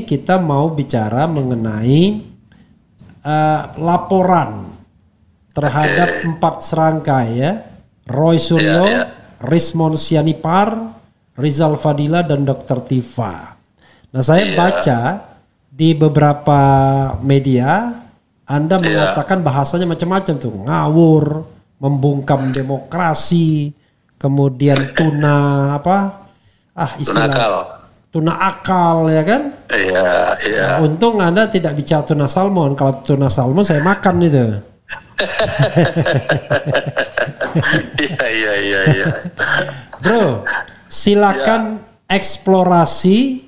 kita mau bicara mengenai laporan terhadap 4 serangkai ya, Roy Suryo, Rismon Sianipar, Rizal Fadila dan Dr. Tifa. Nah, saya baca di beberapa media Anda mengatakan bahasanya macam-macam tuh, ngawur, membungkam demokrasi, kemudian tuna akal ya kan? Nah, untung Anda tidak bicara tuna salmon. Kalau tuna salmon saya makan itu. Iya. Bro, silakan eksplorasi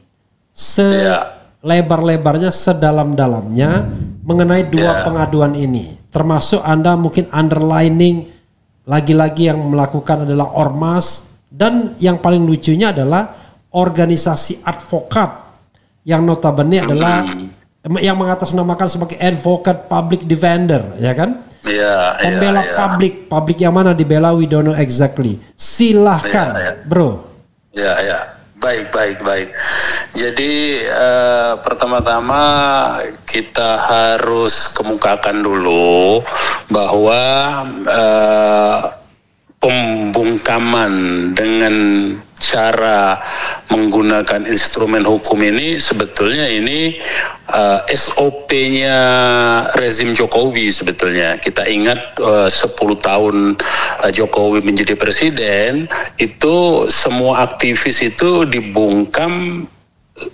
selebar-lebarnya, sedalam-dalamnya mengenai 2 pengaduan ini. Termasuk Anda mungkin underlining lagi-lagi yang melakukan adalah ormas, dan yang paling lucunya adalah organisasi advokat yang notabene adalah yang mengatasnamakan sebagai advocate public defender, ya kan? Pembela publik yang mana dibela, we don't know exactly. Silahkan, bro. Baik. Jadi pertama-tama kita harus kemukakan dulu bahwa pembungkaman dengan cara menggunakan instrumen hukum ini sebetulnya ini SOP-nya rezim Jokowi sebetulnya. Kita ingat 10 tahun Jokowi menjadi presiden, itu semua aktivis itu dibungkam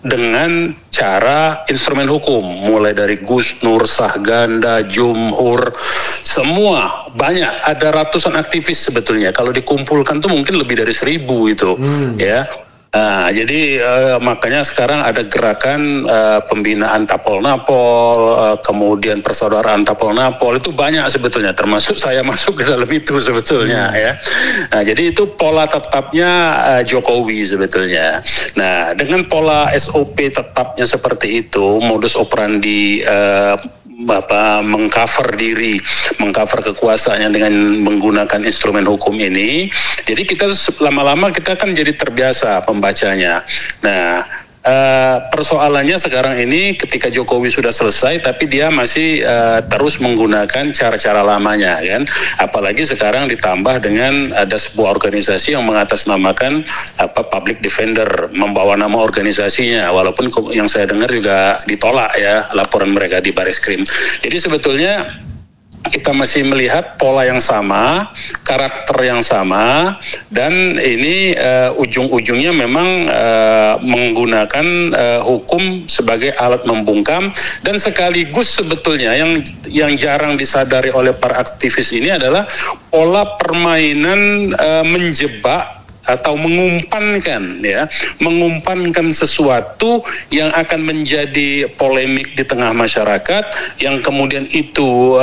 dengan cara instrumen hukum, mulai dari Gus Nur, Sahganda, Jumhur, semua banyak, ada ratusan aktivis sebetulnya. Kalau dikumpulkan tuh mungkin lebih dari 1000 itu, ya. Jadi makanya sekarang ada gerakan pembinaan Tapol-Napol, kemudian persaudaraan Tapol-Napol, itu banyak sebetulnya, termasuk saya masuk ke dalam itu sebetulnya ya. Nah, jadi itu pola tetapnya Jokowi sebetulnya. Nah, dengan pola SOP tetapnya seperti itu, modus operandi mengcover diri, mengcover kekuasaannya dengan menggunakan instrumen hukum ini. Jadi kita lama-lama kita kan jadi terbiasa pembacanya. Nah, persoalannya sekarang ini ketika Jokowi sudah selesai, tapi dia masih terus menggunakan cara-cara lamanya, kan? Apalagi sekarang ditambah dengan ada sebuah organisasi yang mengatasnamakan public defender, membawa nama organisasinya, walaupun yang saya dengar juga ditolak ya laporan mereka di Bariskrim. Jadi sebetulnya kita masih melihat pola yang sama, karakter yang sama, dan ini ujung-ujungnya memang menggunakan hukum sebagai alat membungkam, dan sekaligus sebetulnya yang jarang disadari oleh para aktivis ini adalah pola permainan menjebak atau mengumpankan sesuatu yang akan menjadi polemik di tengah masyarakat, yang kemudian itu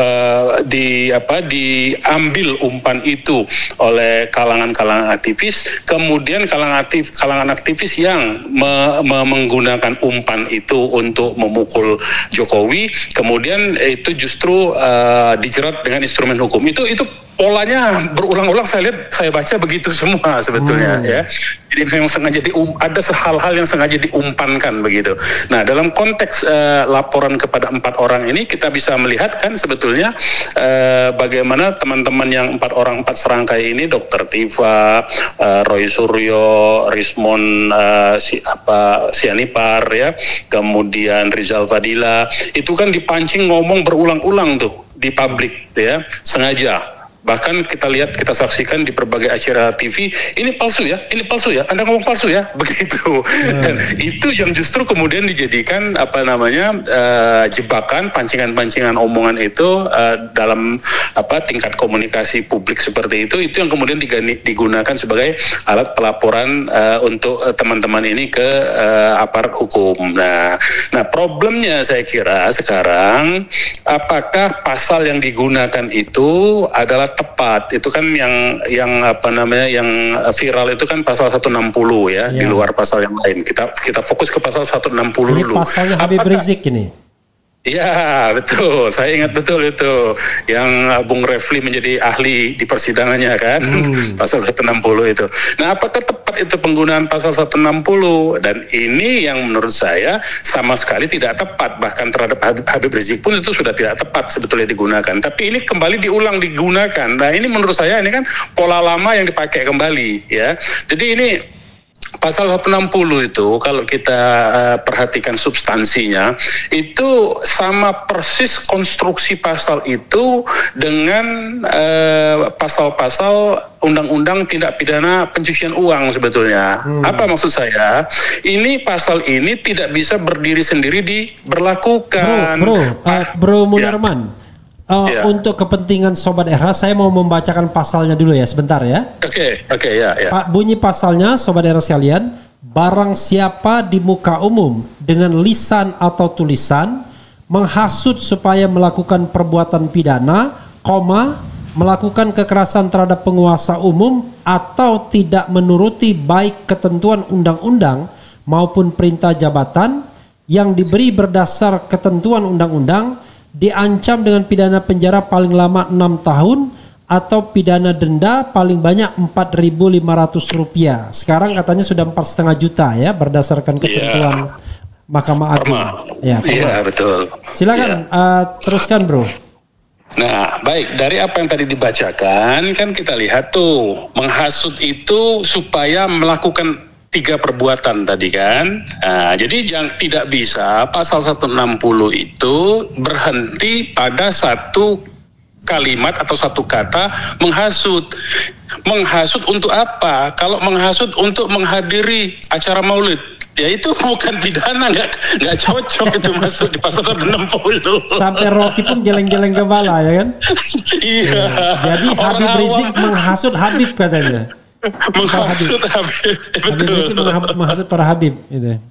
diambil umpan itu oleh kalangan aktivis, kemudian kalangan aktivis yang menggunakan umpan itu untuk memukul Jokowi, kemudian itu justru dijerat dengan instrumen hukum. Itu polanya berulang-ulang, saya baca begitu semua sebetulnya ya. Jadi memang sengaja ada hal-hal yang sengaja diumpankan begitu. Nah, dalam konteks laporan kepada 4 orang ini kita bisa melihat kan sebetulnya bagaimana teman-teman yang 4 serangkai ini, Dr. Tifa, Roy Suryo, Rismon Sianipar ya, kemudian Rizal Fadila, itu kan dipancing ngomong berulang-ulang tuh di publik ya, sengaja. Bahkan kita saksikan di berbagai acara TV, ini palsu ya, Anda ngomong palsu ya, begitu. Dan itu yang justru kemudian dijadikan jebakan, pancingan-pancingan omongan itu dalam tingkat komunikasi publik seperti itu yang kemudian digunakan sebagai alat pelaporan untuk teman-teman ini ke aparat hukum. Nah, problemnya saya kira sekarang, apakah pasal yang digunakan itu adalah tepat? Itu kan yang viral itu kan pasal 160 ya, di luar pasal yang lain. Kita fokus ke pasal 160 ini dulu. Pasalnya Habib Rizik ini. Iya, betul. Saya ingat betul itu. Yang Bung Refli menjadi ahli di persidangannya kan. Pasal 160 itu. Nah, apakah tepat itu penggunaan pasal 160? Dan ini yang menurut saya sama sekali tidak tepat. Bahkan terhadap Habib Rizik pun itu sudah tidak tepat sebetulnya digunakan. Tapi ini kembali diulang digunakan. Nah, ini menurut saya ini kan pola lama yang dipakai kembali ya. Jadi ini Pasal 160 itu kalau kita perhatikan substansinya itu sama persis konstruksi pasal itu dengan pasal-pasal undang-undang tindak pidana pencucian uang sebetulnya. Apa maksud saya? Ini pasal ini tidak bisa berdiri sendiri diberlakukan. Bro Munarman. Untuk kepentingan Sobat RH, saya mau membacakan pasalnya dulu ya, sebentar ya. Oke, ya. Pak, bunyi pasalnya, Sobat RH sekalian, barang siapa di muka umum dengan lisan atau tulisan menghasut supaya melakukan perbuatan pidana, melakukan kekerasan terhadap penguasa umum atau tidak menuruti baik ketentuan undang-undang maupun perintah jabatan yang diberi berdasar ketentuan undang-undang, diancam dengan pidana penjara paling lama 6 tahun atau pidana denda paling banyak Rp4.500. Sekarang katanya sudah 4,5 juta ya berdasarkan ketentuan Mahkamah Agung. Iya, betul. Silakan teruskan, Bro. Nah, baik, dari apa yang tadi dibacakan kan kita lihat tuh menghasut itu supaya melakukan 3 perbuatan tadi kan. Nah, jadi tidak bisa pasal 160 itu berhenti pada satu kalimat atau satu kata menghasut. Menghasut untuk apa? Kalau menghasut untuk menghadiri acara maulid, ya itu bukan pidana, nggak cocok itu masuk di pasal 160. Sampai Rocky pun geleng-geleng kepala ya kan? Iya. Jadi Habib Rizik menghasut Habib katanya. Menghasut Habib. Menghasut para Habib gitu.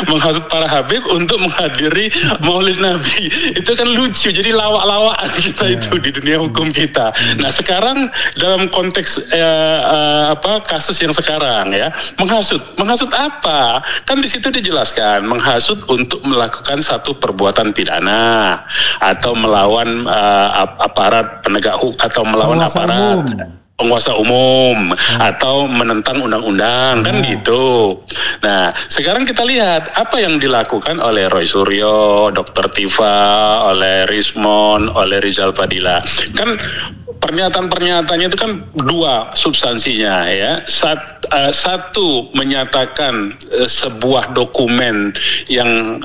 Menghasut para Habib untuk menghadiri Maulid Nabi. Itu kan lucu, jadi lawak-lawakan kita itu di dunia hukum kita. Nah, sekarang dalam konteks kasus yang sekarang ya, menghasut apa? Kan di situ dijelaskan menghasut untuk melakukan satu perbuatan pidana atau melawan aparat penegak hukum atau melawan penguasa umum atau menentang undang-undang kan gitu. Nah, sekarang kita lihat apa yang dilakukan oleh Roy Suryo, Dr. Tifa, oleh Rismon, oleh Rizal Fadila. Kan pernyataan-pernyataannya itu kan 2 substansinya ya. Satu menyatakan sebuah dokumen yang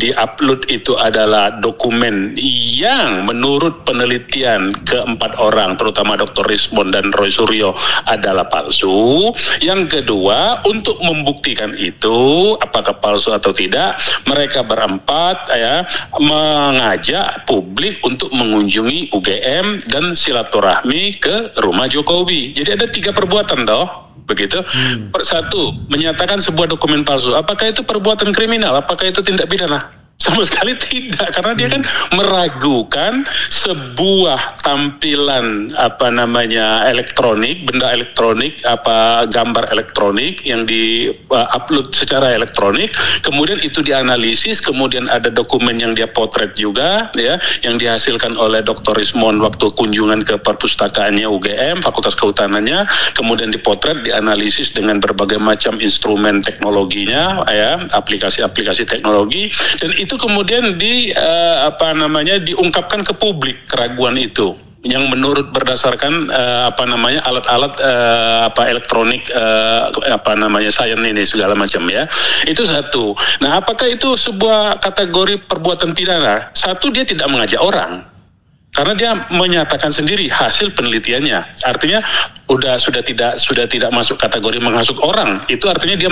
di-upload itu adalah dokumen yang menurut penelitian ke-4 orang terutama Dr. Rismon dan Roy Suryo adalah palsu. Yang kedua, untuk membuktikan itu apakah palsu atau tidak, mereka berempat ya mengajak publik untuk mengunjungi UGM dan silaturahmi ke rumah Jokowi. Jadi ada 3 perbuatan begitu. Satu, menyatakan sebuah dokumen palsu. Apakah itu perbuatan kriminal? Apakah itu tindak pidana? Sama sekali tidak, karena dia kan meragukan sebuah tampilan elektronik, benda elektronik, gambar elektronik yang di-upload secara elektronik, kemudian itu dianalisis, kemudian ada dokumen yang dia potret juga ya, yang dihasilkan oleh Dr. Rismon waktu kunjungan ke perpustakaannya UGM, Fakultas Kehutanannya, kemudian dipotret, dianalisis dengan berbagai macam instrumen teknologinya ya, aplikasi-aplikasi teknologi, dan itu kemudian diungkapkan ke publik keraguan itu yang menurut berdasarkan alat-alat elektronik sains ini segala macam ya. Itu satu. Nah, apakah itu sebuah kategori perbuatan pidana? Satu, dia tidak mengajak orang. Karena dia menyatakan sendiri hasil penelitiannya, artinya sudah tidak masuk kategori menghasut orang. Itu artinya dia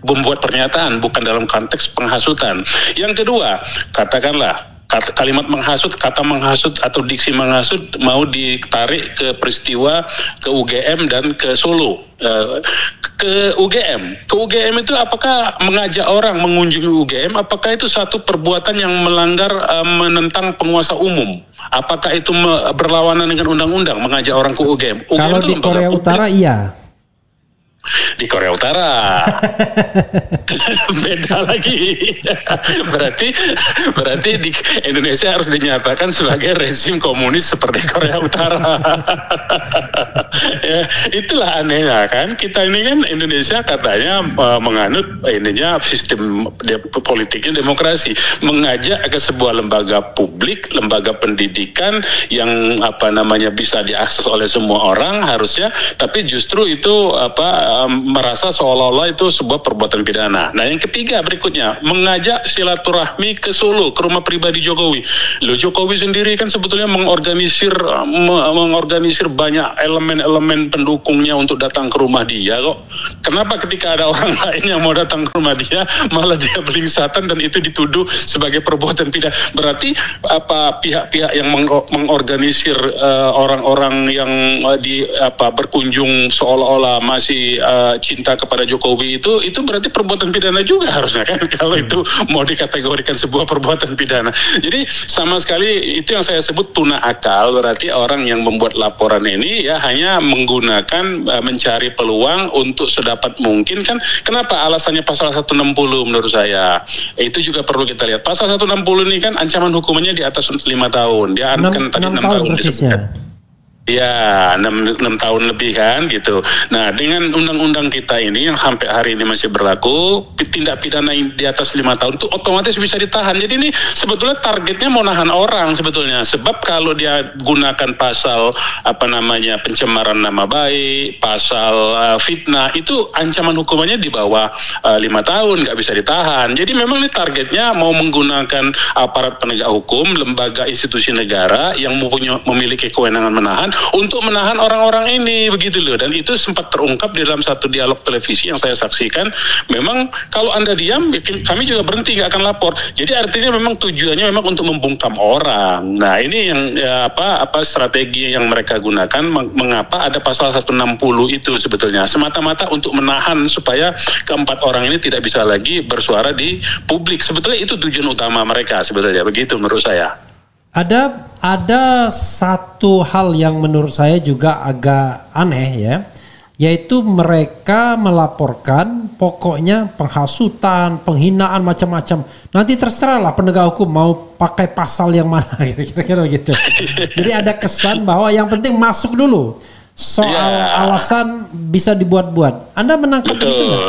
membuat pernyataan bukan dalam konteks penghasutan. Yang kedua, katakanlah kalimat menghasut, kata menghasut atau diksi menghasut mau ditarik ke peristiwa ke UGM dan ke Solo. Ke UGM itu apakah mengajak orang mengunjungi UGM, apakah itu satu perbuatan yang melanggar menentang penguasa umum? Apakah itu berlawanan dengan undang-undang mengajak orang ke UGM? Kalau di Korea Utara iya. Di Korea Utara. Beda lagi. berarti di Indonesia harus dinyatakan sebagai rezim komunis seperti Korea Utara. Ya, itulah anehnya kan. Kita ini kan Indonesia katanya menganut sistem politiknya demokrasi, mengajak ke sebuah lembaga publik, lembaga pendidikan yang bisa diakses oleh semua orang harusnya, tapi justru itu merasa seolah-olah itu sebuah perbuatan pidana. Nah, yang ketiga berikutnya, mengajak silaturahmi ke Solo, ke rumah pribadi Jokowi. Loh, Jokowi sendiri kan sebetulnya mengorganisir banyak elemen-elemen pendukungnya untuk datang ke rumah dia kok. Kenapa ketika ada orang lain yang mau datang ke rumah dia, malah dia belingsatan dan itu dituduh sebagai perbuatan pidana? Berarti pihak-pihak yang mengorganisir orang-orang yang berkunjung seolah-olah masih cinta kepada Jokowi itu berarti perbuatan pidana juga harusnya kan, kalau itu mau dikategorikan sebuah perbuatan pidana. Jadi sama sekali itu yang saya sebut tuna akal. Berarti orang yang membuat laporan ini ya hanya menggunakan mencari peluang untuk sedapat mungkin kan. Kenapa alasannya pasal 160 menurut saya? Itu juga perlu kita lihat. Pasal 160 ini kan ancaman hukumannya di atas 5 tahun. Dia akan tadi 6 tahun persisnya. Ya, 6 tahun lebih kan gitu. Nah, dengan undang-undang kita ini yang sampai hari ini masih berlaku, tindak pidana di atas 5 tahun itu otomatis bisa ditahan. Jadi ini sebetulnya targetnya mau nahan orang sebetulnya. Sebab kalau dia gunakan pasal pencemaran nama baik, pasal fitnah, itu ancaman hukumannya di bawah 5 tahun, nggak bisa ditahan. Jadi memang ini targetnya mau menggunakan aparat penegak hukum, lembaga institusi negara yang memiliki kewenangan menahan untuk menahan orang-orang ini, begitu loh. Dan itu sempat terungkap di dalam satu dialog televisi yang saya saksikan. Memang kalau Anda diam, kami juga berhenti, nggak akan lapor. Jadi artinya memang tujuannya memang untuk membungkam orang. Nah, ini yang strategi yang mereka gunakan. Mengapa ada pasal 160 itu sebetulnya semata-mata untuk menahan supaya keempat orang ini tidak bisa lagi bersuara di publik. Sebetulnya itu tujuan utama mereka sebetulnya, begitu menurut saya. Ada satu hal yang menurut saya juga agak aneh ya, yaitu mereka melaporkan pokoknya penghasutan, penghinaan macam-macam. Nanti terserahlah penegak hukum mau pakai pasal yang mana, kira-kira begitu. Jadi ada kesan bahwa yang penting masuk dulu. Soal alasan bisa dibuat-buat. Anda menangkap begitu nggak?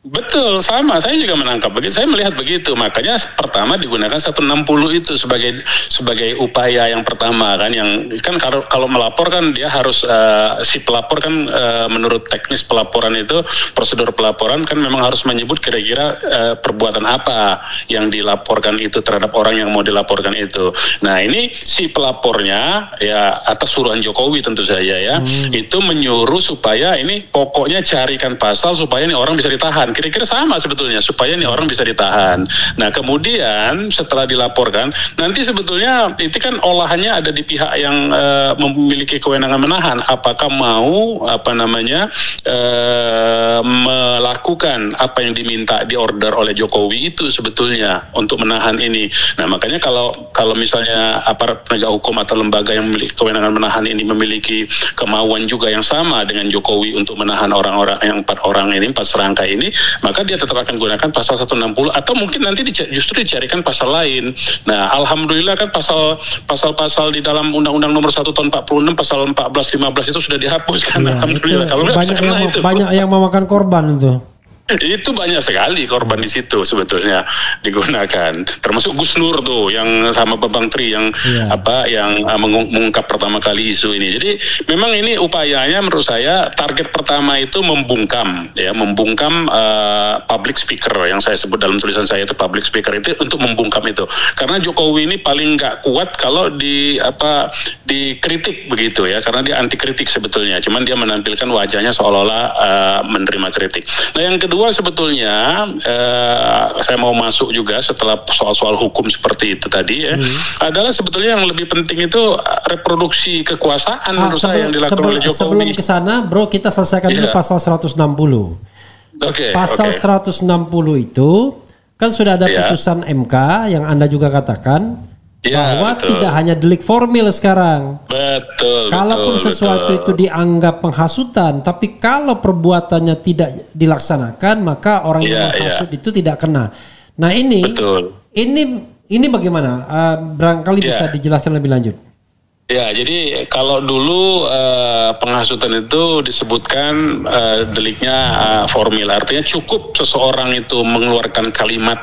Betul, sama. Saya juga menangkap begitu. Saya melihat begitu. Makanya pertama digunakan 160 itu sebagai upaya yang pertama kan. Yang kan kalau melapor kan dia harus si pelapor kan menurut teknis pelaporan itu, prosedur pelaporan kan memang harus menyebut kira-kira perbuatan apa yang dilaporkan itu terhadap orang yang mau dilaporkan itu. Nah, ini si pelapornya ya atas suruhan Jokowi tentu saja ya, itu menyuruh supaya ini pokoknya carikan pasal supaya ini orang bisa ditahan. Kira-kira sama sebetulnya supaya nih orang bisa ditahan. Nah, kemudian setelah dilaporkan, nanti sebetulnya itu kan olahannya ada di pihak yang memiliki kewenangan menahan. Apakah mau melakukan apa yang diminta di order oleh Jokowi itu sebetulnya untuk menahan ini. Nah, makanya kalau misalnya aparat penegak hukum atau lembaga yang memiliki kewenangan menahan ini memiliki kemauan juga yang sama dengan Jokowi untuk menahan orang-orang yang 4 serangka ini, maka dia tetap akan gunakan pasal 160 atau mungkin nanti justru dicarikan pasal lain. Nah, alhamdulillah kan pasal-pasal di dalam Undang-Undang Nomor 1 Tahun 46 pasal 14, 15 itu sudah dihapuskan. Ya, alhamdulillah. Kalau banyak yang memakan korban itu. Itu banyak sekali korban di situ sebetulnya digunakan, termasuk Gus Nur tuh yang sama Bambang Tri yang mengungkap pertama kali isu ini. Jadi memang ini upayanya menurut saya target pertama itu membungkam public speaker yang saya sebut dalam tulisan saya itu public speaker itu untuk membungkam itu. Karena Jokowi ini paling nggak kuat kalau dikritik begitu ya, karena dia anti kritik sebetulnya. Cuman dia menampilkan wajahnya seolah-olah menerima kritik. Nah, yang kedua sebetulnya saya mau masuk juga setelah soal-soal hukum seperti itu tadi ya, adalah sebetulnya yang lebih penting itu reproduksi kekuasaan menurut saya yang dilakukan oleh Jokowi. Sebelum ke sana, Bro, kita selesaikan dulu pasal 160. Pasal 160 itu kan sudah ada putusan MK yang Anda juga katakan bahwa tidak hanya delik formil sekarang. Betul. Kalaupun sesuatu itu dianggap penghasutan, tapi kalau perbuatannya tidak dilaksanakan, maka orang yang menghasut itu tidak kena. Nah ini bagaimana? Barangkali bisa dijelaskan lebih lanjut. Ya, jadi kalau dulu penghasutan itu disebutkan deliknya formil, artinya cukup seseorang itu mengeluarkan kalimat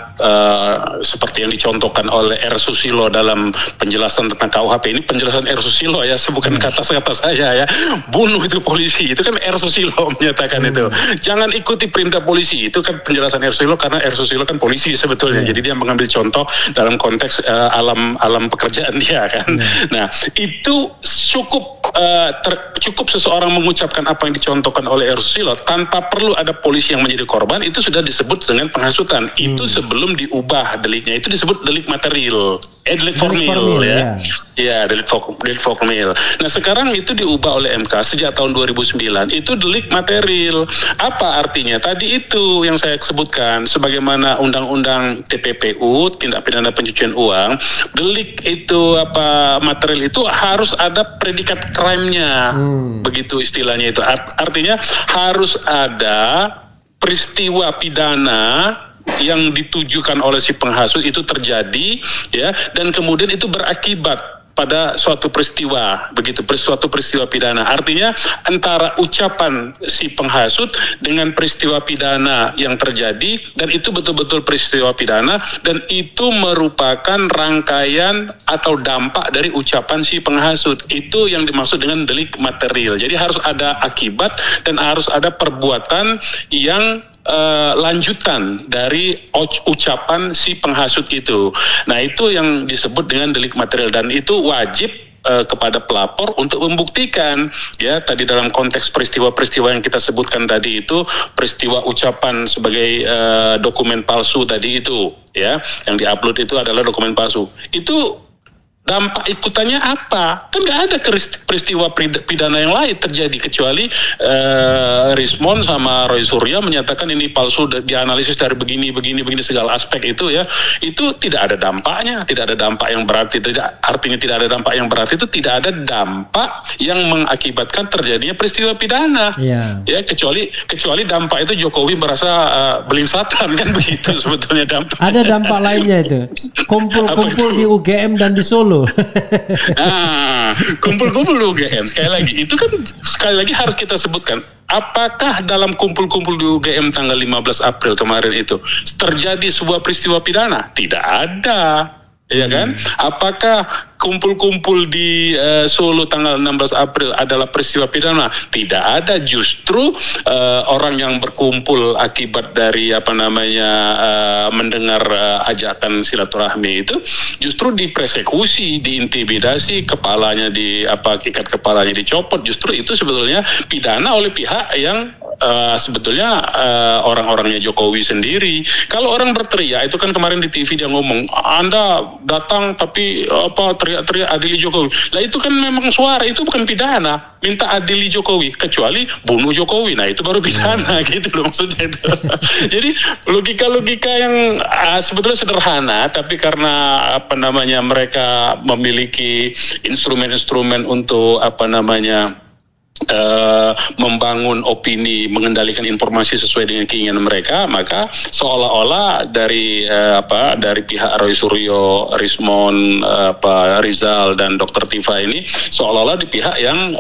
seperti yang dicontohkan oleh R. Susilo dalam penjelasan tentang KUHP. Ini penjelasan R. Susilo ya, bukan kata-kata saya ya. Bunuh itu polisi, itu kan R. Susilo menyatakan itu. Jangan ikuti perintah polisi, itu kan penjelasan R. Susilo karena R. Susilo kan polisi sebetulnya. Jadi dia mengambil contoh dalam konteks alam pekerjaan dia kan. Nah, itu cukup seseorang mengucapkan apa yang dicontohkan oleh R. Susilo tanpa perlu ada polisi yang menjadi korban, itu sudah disebut dengan penghasutan. Itu sebelum diubah deliknya, itu disebut delik material, delik formil ya. Ya, delik formil. Nah, sekarang itu diubah oleh MK sejak tahun 2009, itu delik material. Apa artinya? Tadi itu yang saya sebutkan, sebagaimana Undang-Undang TPPU, tindak pidana pencucian uang, delik itu material itu harus ada predikat crime-nya. Begitu istilahnya itu. Artinya harus ada peristiwa pidana yang ditujukan oleh si penghasut itu terjadi ya, dan kemudian itu berakibat pada suatu peristiwa, begitu, suatu peristiwa pidana. Artinya antara ucapan si penghasut dengan peristiwa pidana yang terjadi, dan itu betul-betul peristiwa pidana, dan itu merupakan rangkaian atau dampak dari ucapan si penghasut. Itu yang dimaksud dengan delik material. Jadi harus ada akibat dan harus ada perbuatan yang lanjutan dari ucapan si penghasut itu. Nah, itu yang disebut dengan delik material, dan itu wajib kepada pelapor untuk membuktikan ya, tadi dalam konteks peristiwa-peristiwa yang kita sebutkan tadi itu, peristiwa ucapan sebagai dokumen palsu tadi itu ya, yang diupload itu adalah dokumen palsu. Itu dampak ikutannya apa? Kan nggak ada peristiwa pidana yang lain terjadi kecuali Rismon sama Roy Surya menyatakan ini palsu, dianalisis dari begini segala aspek itu ya. Itu tidak ada dampaknya, tidak ada dampak yang berarti. Artinya tidak ada dampak yang berarti itu tidak ada dampak yang mengakibatkan terjadinya peristiwa pidana. Ya, kecuali dampak itu Jokowi merasa belingsatan kan begitu sebetulnya dampak. Ada dampak lainnya itu. Kumpul-kumpul di UGM dan di Solo. Nah, kumpul-kumpul UGM sekali lagi harus kita sebutkan, apakah dalam kumpul-kumpul di UGM tanggal 15 April kemarin itu terjadi sebuah peristiwa pidana? Tidak ada. Ya kan? Apakah kumpul-kumpul di Solo tanggal 16 April adalah peristiwa pidana? Tidak ada. Justru orang yang berkumpul akibat dari mendengar ajakan silaturahmi itu justru dipersekusi, diintimidasi, kepalanya ikat kepalanya dicopot. Justru itu sebetulnya pidana oleh pihak yang sebetulnya orang-orangnya Jokowi sendiri. Kalau orang berteriak, itu kan kemarin di TV dia ngomong, Anda datang tapi teriak-teriak adili Jokowi. Lah itu kan memang suara, itu bukan pidana. Minta adili Jokowi, kecuali bunuh Jokowi. Nah itu baru pidana gitu loh maksudnya itu. Jadi logika-logika yang sebetulnya sederhana, tapi karena mereka memiliki instrumen-instrumen untuk membangun opini, mengendalikan informasi sesuai dengan keinginan mereka, maka seolah-olah dari pihak Roy Suryo, Rismon, Rizal dan Dr. Tifa ini seolah-olah di pihak yang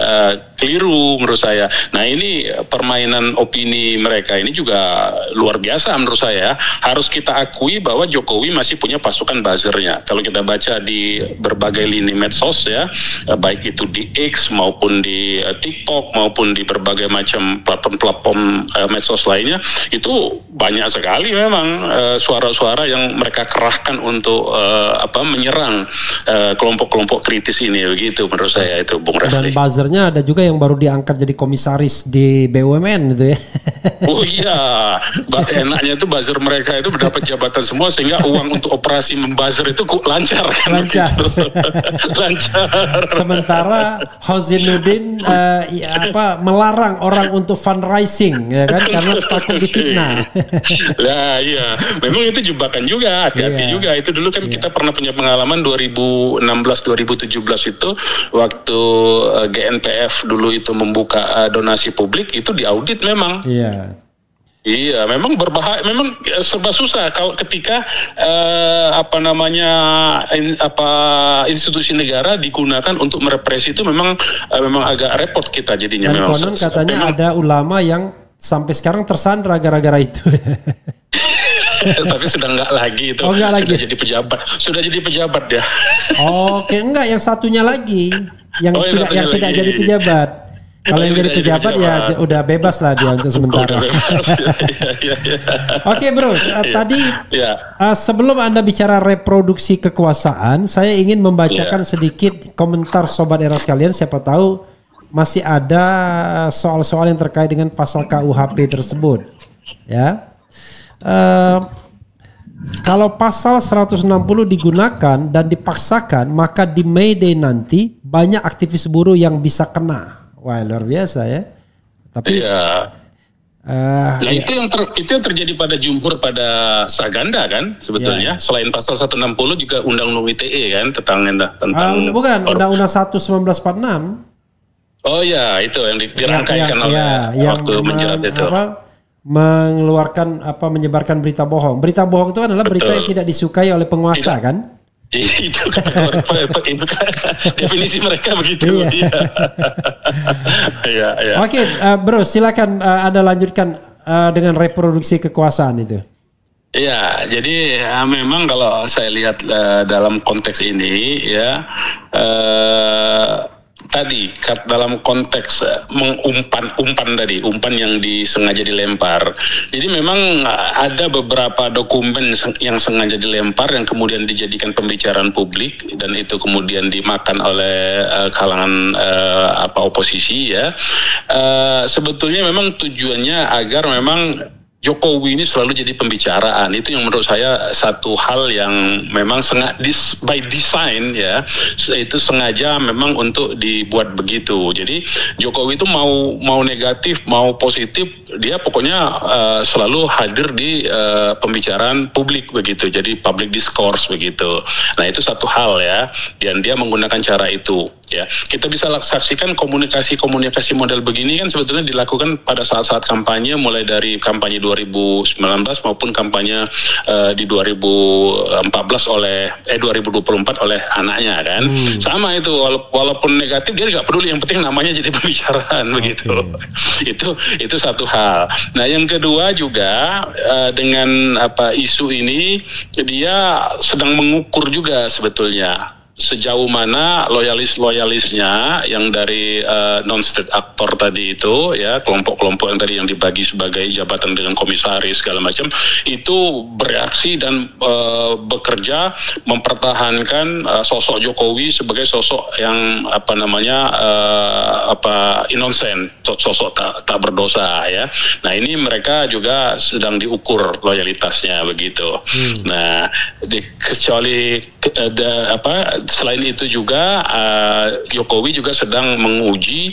keliru menurut saya. Nah, ini permainan opini mereka ini juga luar biasa menurut saya. Harus kita akui bahwa Jokowi masih punya pasukan buzzernya. Kalau kita baca di berbagai lini medsos ya, baik itu di X maupun di TikTok maupun di berbagai macam platform medsos lainnya, itu banyak sekali memang suara-suara yang mereka kerahkan untuk menyerang kelompok-kelompok kritis ini, begitu menurut saya itu, Bung Refli. Dan buzzernya ada juga yang baru diangkat jadi komisaris di BUMN itu ya. Oh iya, enaknya itu buzzer mereka itu mendapat jabatan semua sehingga uang untuk operasi membuzzer itu lancar kan? Lancar. Lancar. Sementara Hozainuddin melarang orang untuk fundraising ya kan karena takut difitnah. Lah iya, memang itu jebakan juga, hati-hati juga. Itu dulu kan kita pernah punya pengalaman 2016-2017 itu waktu GNPF dulu itu membuka donasi publik itu diaudit memang. Iya, memang berbahaya, memang serba susah kalau ketika institusi negara digunakan untuk merepresi itu memang agak repot kita jadinya. Dan konon katanya ada ulama yang sampai sekarang tersandra gara-gara itu. Tapi sudah enggak lagi itu. Enggak lagi. Sudah jadi pejabat dia. Oke, enggak, yang satunya lagi yang tidak jadi pejabat. Kalau yang jadi pejabat ya udah bebas lah dia untuk sementara. Oke, Bros. Tadi sebelum Anda bicara reproduksi kekuasaan, saya ingin membacakan sedikit komentar sobat era sekalian. Siapa tahu masih ada soal-soal yang terkait dengan pasal KUHP tersebut. Ya. Kalau pasal 160 digunakan dan dipaksakan, maka di May Day nanti banyak aktivis buruh yang bisa kena. Wah, luar biasa ya. Tapi itu yang terjadi pada Jumhur pada Saganda kan sebetulnya. Selain pasal 160 juga Undang-Undang ITE kan tentang bukan Undang-Undang 1 1946. Oh ya, itu yang dirangkaikan oleh waktu menjerat itu. Menyebarkan berita bohong. Berita bohong itu adalah berita yang tidak disukai oleh penguasa kan? Itu kan definisi mereka begitu. Oke, Bro, silakan Anda lanjutkan dengan reproduksi kekuasaan itu. Ya, jadi memang kalau saya lihat dalam konteks ini ya. Tadi dalam konteks umpan yang disengaja dilempar. Jadi memang ada beberapa dokumen yang sengaja dilempar yang kemudian dijadikan pembicaraan publik dan itu kemudian dimakan oleh kalangan oposisi ya. Sebetulnya memang tujuannya agar memang Jokowi ini selalu jadi pembicaraan. Itu yang menurut saya satu hal yang memang by design ya, itu sengaja memang untuk dibuat begitu. Jadi Jokowi itu mau negatif mau positif, dia pokoknya selalu hadir di pembicaraan publik begitu. Jadi public discourse begitu. Nah, itu satu hal ya, dan dia menggunakan cara itu. Ya, kita bisa saksikan komunikasi model begini kan sebetulnya dilakukan pada saat-saat kampanye, mulai dari kampanye 2019 maupun kampanye di 2024 oleh anaknya kan. Sama itu, walaupun negatif dia nggak peduli, yang penting namanya jadi pembicaraan begitu. Itu satu hal. Nah, yang kedua juga dengan isu ini dia sedang mengukur juga sebetulnya sejauh mana loyalisnya yang dari non-state actor tadi itu ya, kelompok-kelompok yang tadi yang dibagi sebagai jabatan dengan komisaris segala macam itu bereaksi dan bekerja mempertahankan sosok Jokowi sebagai sosok yang innocent, sosok tak berdosa ya. Nah, ini mereka juga sedang diukur loyalitasnya begitu. Nah, kecuali selain itu juga Jokowi juga sedang menguji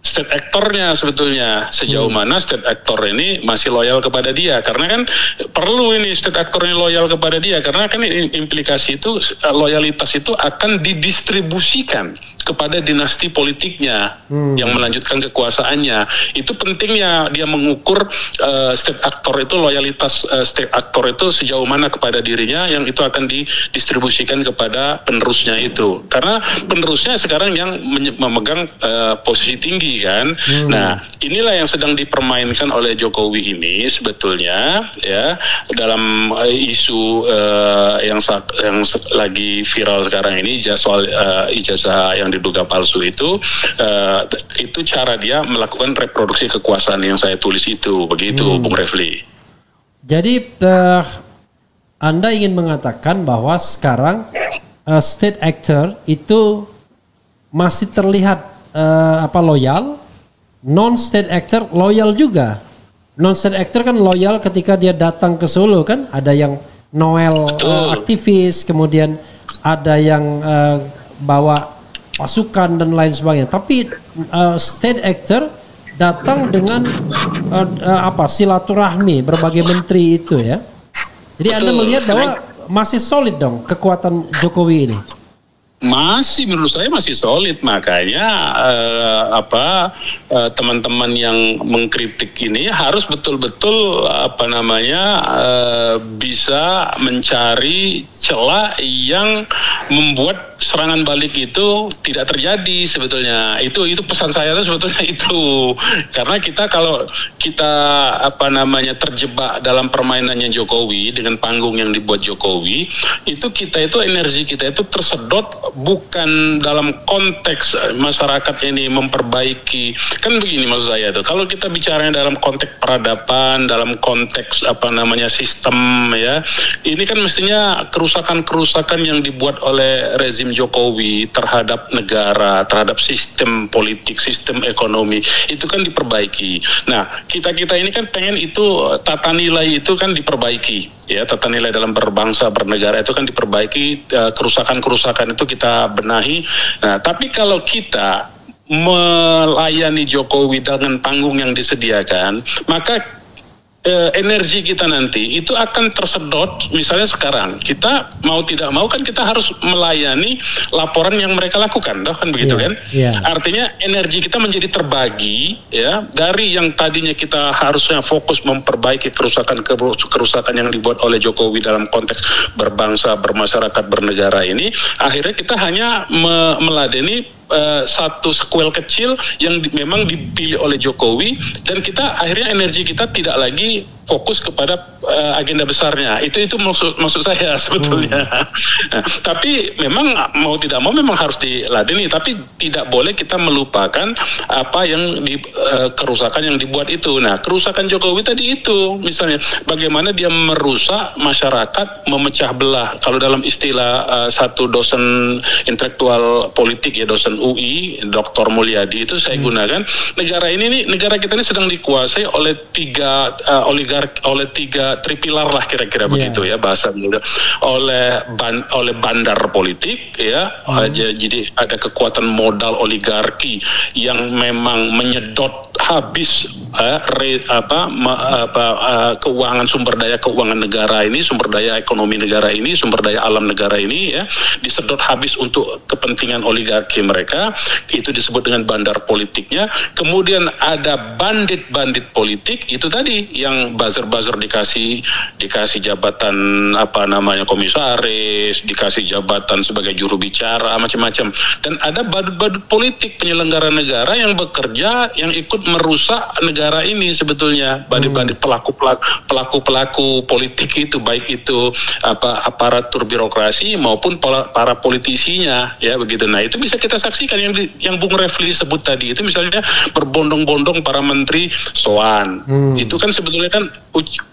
state actornya sebetulnya, sejauh mana state actor ini masih loyal kepada dia, karena kan perlu ini state actor ini loyal kepada dia, karena kan implikasi itu loyalitas itu akan didistribusikan kepada dinasti politiknya yang melanjutkan kekuasaannya. Itu pentingnya dia mengukur state actor itu, loyalitas state actor itu sejauh mana kepada dirinya, yang itu akan didistribusikan kepada penerusnya itu, karena penerusnya sekarang yang memegang posisi tinggi kan. Nah, inilah yang sedang dipermainkan oleh Jokowi ini sebetulnya ya, dalam isu yang lagi viral sekarang ini, soal ijazah yang diduga palsu itu cara dia melakukan reproduksi kekuasaan yang saya tulis itu begitu, Bung Refli. Jadi Anda ingin mengatakan bahwa sekarang state actor itu masih terlihat loyal, non-state actor loyal juga. Non-state actor kan loyal ketika dia datang ke Solo kan, ada yang Noel aktivis, kemudian ada yang bawa pasukan dan lain sebagainya. Tapi state actor datang dengan silaturahmi berbagai menteri itu ya. Jadi Anda melihat bahwa masih solid dong kekuatan Jokowi ini. Masih, menurut saya masih solid, makanya teman-teman yang mengkritik ini harus betul-betul bisa mencari celah yang membuat serangan balik itu tidak terjadi sebetulnya. Itu pesan saya itu sebetulnya itu. Karena kalau kita terjebak dalam permainannya Jokowi dengan panggung yang dibuat Jokowi, itu energi kita itu tersedot bukan dalam konteks masyarakat ini memperbaiki. Kan begini maksud saya tuh, kalau kita bicara dalam konteks peradaban, dalam konteks sistem ya, ini kan mestinya kerusakan-kerusakan yang dibuat oleh rezim Jokowi terhadap negara, terhadap sistem politik, sistem ekonomi, itu kan diperbaiki. Nah, kita ini kan pengen itu tata nilai itu kan diperbaiki. Ya, tata nilai dalam berbangsa, bernegara itu kan diperbaiki, kerusakan-kerusakan itu kita benahi. Nah, tapi kalau kita melayani Jokowi dengan panggung yang disediakan, maka energi kita nanti itu akan tersedot. Misalnya sekarang kita mau tidak mau kan kita harus melayani laporan yang mereka lakukan, kan begitu kan? Artinya energi kita menjadi terbagi ya, dari yang tadinya kita harusnya fokus memperbaiki kerusakan yang dibuat oleh Jokowi dalam konteks berbangsa, bermasyarakat, bernegara ini, akhirnya kita hanya meladeni satu sekuel kecil yang memang dipilih oleh Jokowi, dan kita akhirnya energi kita tidak lagi fokus kepada agenda besarnya. Itu maksud saya sebetulnya. Tapi memang mau tidak mau memang harus diladeni, tapi tidak boleh kita melupakan apa yang kerusakan yang dibuat itu. Nah, kerusakan Jokowi tadi itu misalnya bagaimana dia merusak masyarakat, memecah belah. Kalau dalam istilah satu dosen intelektual politik ya, dosen UI, Dr. Mulyadi itu saya gunakan, negara kita ini sedang dikuasai oleh tiga tripilar lah kira-kira begitu ya bahasa muda, oleh bandar politik ya, jadi ada kekuatan modal oligarki yang memang menyedot habis keuangan, sumber daya keuangan negara ini, sumber daya ekonomi negara ini, sumber daya alam negara ini ya, disedot habis untuk kepentingan oligarki mereka, itu disebut dengan bandar politiknya. Kemudian ada bandit-bandit politik, itu tadi yang buzzer-buzzer dikasih jabatan komisaris, dikasih jabatan sebagai juru bicara, macam-macam. Dan ada badut-badut politik penyelenggara negara yang bekerja, yang ikut merusak negara ini sebetulnya. Bandit-bandit pelaku politik itu, baik itu aparatur birokrasi maupun para politisinya ya begitu. Nah, itu bisa kita saksikan yang Bung Refli sebut tadi itu, misalnya berbondong-bondong para menteri soan. Itu kan sebetulnya kan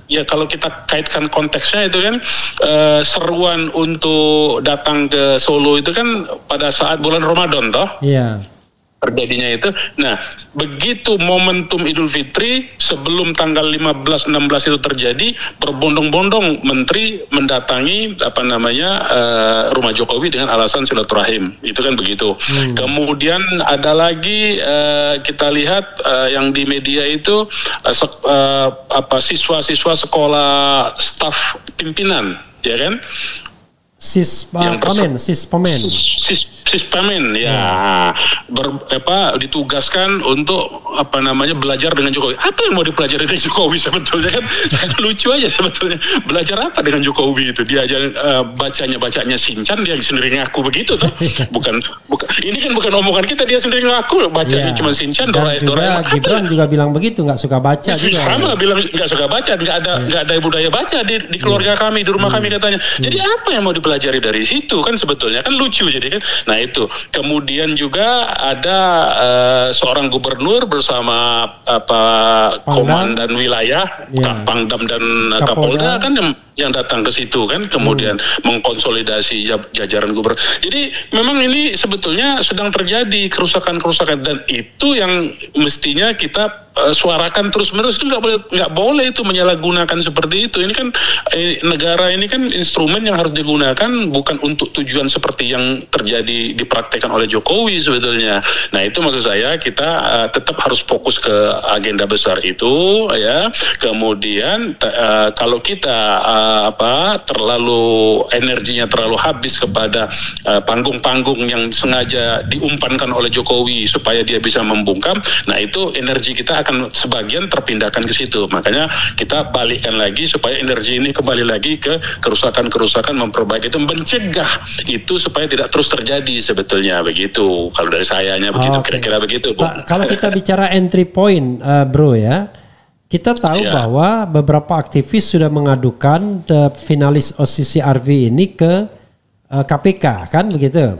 ya, kalau kita kaitkan konteksnya itu kan seruan untuk datang ke Solo itu kan pada saat bulan Ramadan toh. Iya. Terjadinya itu. Nah, begitu momentum Idul Fitri sebelum tanggal 15-16 itu terjadi, berbondong-bondong menteri mendatangi rumah Jokowi dengan alasan silaturahim. Itu kan begitu. Kemudian ada lagi kita lihat yang di media itu siswa-siswa sekolah staf pimpinan, ya kan? Sispamen ya, ditugaskan untuk belajar dengan Jokowi. Apa yang mau dipelajari dari Jokowi sebetulnya kan? Lucu aja sebetulnya. Belajar apa dengan Jokowi itu? Dia aja bacanya Sinchan, dia sendiri ngaku begitu tuh. Bukan ini kan bukan omongan kita, dia sendiri ngaku bacanya cuma Sinchan, Doraemon. Gibran juga bilang begitu, nggak suka baca juga. Sama bilang nggak suka baca, nggak ada budaya baca di keluarga kami, di rumah kami katanya. Jadi apa yang mau dipelajari dari situ kan sebetulnya kan lucu jadi kan. Nah itu kemudian juga ada seorang gubernur bersama komandan wilayah, Pangdam dan Kapolda kan yang datang ke situ kan, kemudian mengkonsolidasi jajaran gubernur. Jadi memang ini sebetulnya sedang terjadi kerusakan-kerusakan, dan itu yang mestinya kita suarakan terus-menerus. Itu nggak boleh itu menyalahgunakan seperti itu. Ini kan negara ini kan instrumen yang harus digunakan bukan untuk tujuan seperti yang terjadi dipraktekkan oleh Jokowi sebetulnya. Nah itu maksud saya, kita tetap harus fokus ke agenda besar itu ya. Kemudian kalau kita terlalu energinya terlalu habis kepada panggung-panggung yang sengaja diumpankan oleh Jokowi supaya dia bisa membungkam, nah itu energi kita akan sebagian terpindahkan ke situ. Makanya kita balikkan lagi supaya energi ini kembali lagi ke kerusakan-kerusakan, memperbaiki itu, mencegah itu supaya tidak terus terjadi sebetulnya, begitu. Kalau dari sayanya begitu, kira-kira begitu, Bu. Kalau kita bicara entry point, Bro ya, kita tahu bahwa beberapa aktivis sudah mengadukan finalis OCCRV ini ke KPK, kan begitu?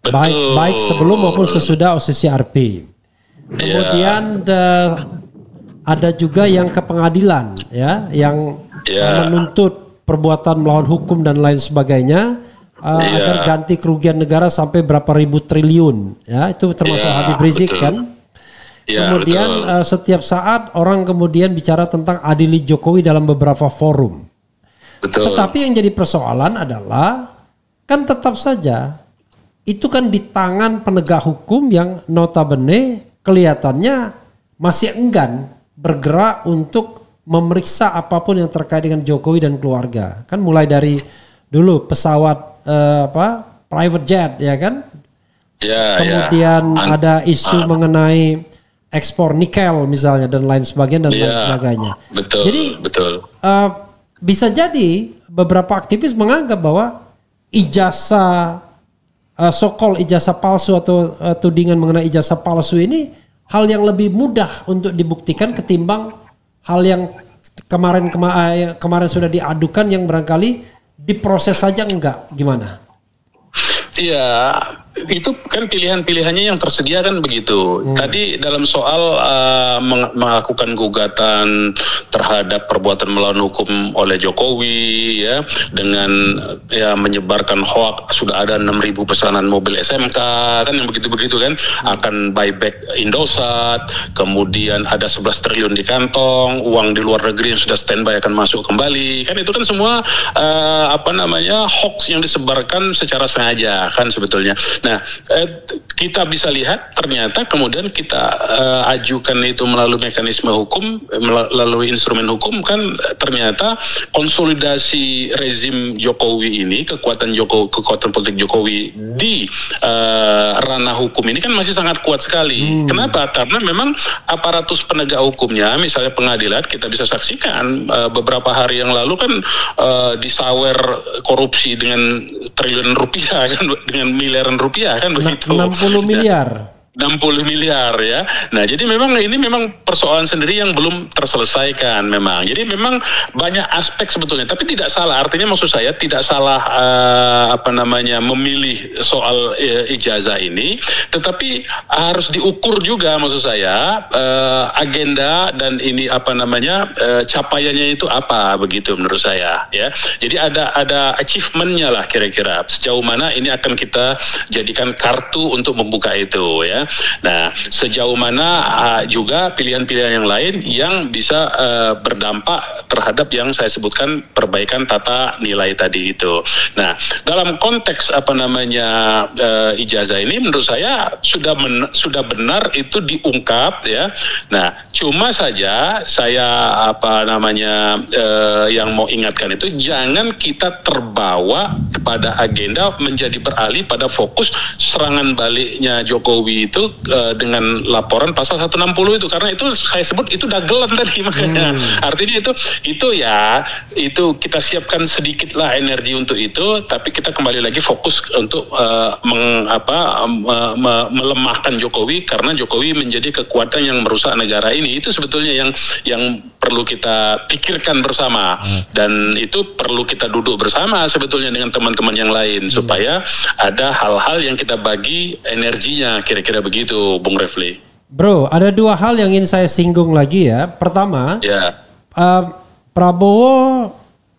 Baik sebelum maupun sesudah OCCRV. Kemudian ada juga yang ke pengadilan, ya, yang menuntut perbuatan melawan hukum dan lain sebagainya, agar ganti kerugian negara sampai berapa ribu triliun, ya, itu termasuk Habib Rizik, kan? Kemudian setiap saat orang kemudian bicara tentang adili Jokowi dalam beberapa forum. Tetapi yang jadi persoalan adalah, kan tetap saja itu kan di tangan penegak hukum yang notabene kelihatannya masih enggan bergerak untuk memeriksa apapun yang terkait dengan Jokowi dan keluarga. Kan mulai dari dulu pesawat private jet, ya kan? Kemudian ada isu mengenai ekspor nikel misalnya dan lain sebagainya dan lain sebagainya. Jadi bisa jadi beberapa aktivis menganggap bahwa ijazah so-called ijazah palsu atau tudingan mengenai ijazah palsu ini hal yang lebih mudah untuk dibuktikan ketimbang hal yang kemarin sudah diadukan yang barangkali diproses saja enggak, gimana? Iya, itu kan pilihan-pilihannya yang tersedia kan begitu. Tadi dalam soal melakukan gugatan terhadap perbuatan melawan hukum oleh Jokowi, ya, dengan menyebarkan hoax, sudah ada 6.000 pesanan mobil SMK, kan yang begitu-begitu kan, akan buyback Indosat, kemudian ada 11 triliun di kantong, uang di luar negeri yang sudah standby akan masuk kembali, kan itu kan semua hoax yang disebarkan secara sengaja kan sebetulnya. Nah, kita bisa lihat ternyata kemudian kita ajukan itu melalui mekanisme hukum, melalui instrumen hukum, kan ternyata konsolidasi rezim Jokowi ini, kekuatan politik Jokowi di ranah hukum ini kan masih sangat kuat sekali. Kenapa? Karena memang aparatus penegak hukumnya, misalnya pengadilan, kita bisa saksikan beberapa hari yang lalu kan disawer korupsi dengan triliun rupiah kan, dengan miliaran rupiah kan begitu. 60 miliar. 60 miliar ya. Nah, jadi memang ini memang persoalan sendiri yang belum terselesaikan memang. Jadi memang banyak aspek sebetulnya, tapi tidak salah. Artinya maksud saya tidak salah memilih soal ijazah ini, tetapi harus diukur juga maksud saya agenda dan ini capaiannya itu apa begitu menurut saya ya. Jadi ada achievement-nya lah kira-kira. Sejauh mana ini akan kita jadikan kartu untuk membuka itu ya. Nah, sejauh mana juga pilihan-pilihan yang lain yang bisa berdampak terhadap yang saya sebutkan perbaikan tata nilai tadi itu. Nah, dalam konteks ijazah ini menurut saya sudah benar itu diungkap ya. Nah, cuma saja saya yang mau ingatkan itu jangan kita terbawa kepada agenda menjadi beralih pada fokus serangan baliknya Jokowi itu dengan laporan pasal 160 itu, karena itu saya sebut itu dagelan tadi makanya. Artinya itu kita siapkan sedikit lah energi untuk itu, tapi kita kembali lagi fokus untuk melemahkan Jokowi, karena Jokowi menjadi kekuatan yang merusak negara ini. Itu sebetulnya yang perlu kita pikirkan bersama, dan itu perlu kita duduk bersama sebetulnya dengan teman-teman yang lain supaya ada hal-hal yang kita bagi energinya, kira-kira begitu, Bung Refli. Bro, ada dua hal yang ingin saya singgung lagi ya. Pertama, Prabowo